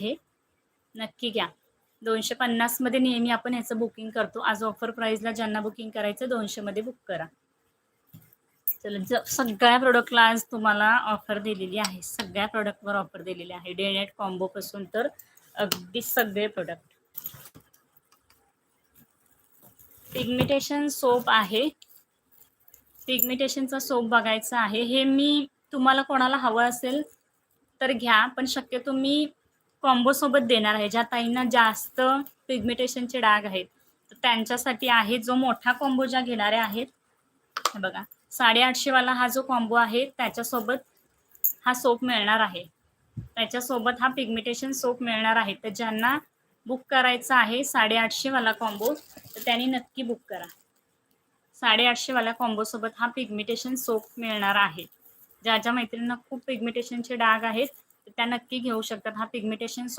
आहे, नक्की घ्या. 250 मध्ये नेहमी आपण ह्याचं बुकिंग करतो. आज ऑफर प्राईसला ज्यांना बुकिंग करायचं 200 मध्ये बुक करा. चला, सगळ्या प्रोडक्टला आज तुम्हाला ऑफर दिलेली आहे. सगळ्या प्रोडक्टवर ऑफर दिलेली आहे. डे नाईट कॉम्बोपासून तर अगदी सगळे प्रोडक्ट. पिगमेंटेशन सोप आहे. पिगमेंटेशनचा सोप बघायचा आहे. हे मी तुम्हाला कोणाला हवं असेल तर घ्या, पण शक्यतो मी कॉम्बोसोबत देणार आहे. ज्या ताईंना जास्त पिगमेंटेशनचे डाग आहेत तर त्यांच्यासाठी आहे. जो मोठा कॉम्बो ज्या घेणाऱ्या आहेत, हे बघा 850 वाला हा जो कॉम्बो आहे त्याच्यासोबत हा सोप मिळणार आहे. त्याच्यासोबत हा पिगमेंटेशन सोप मिळणार आहे. तर ज्यांना बुक करायचा आहे 850 वाला कॉम्बो तर त्यांनी नक्की बुक करा. 850 वाल्या कॉम्बोसोबत हा पिगमेंटेशन सोप मिळणार आहे. ज्या ज्या मैत्रिणींना खूप पिगमेंटेशनचे डाग आहेत तर त्या नक्की घेऊ शकतात. हा पिगमेंटेशन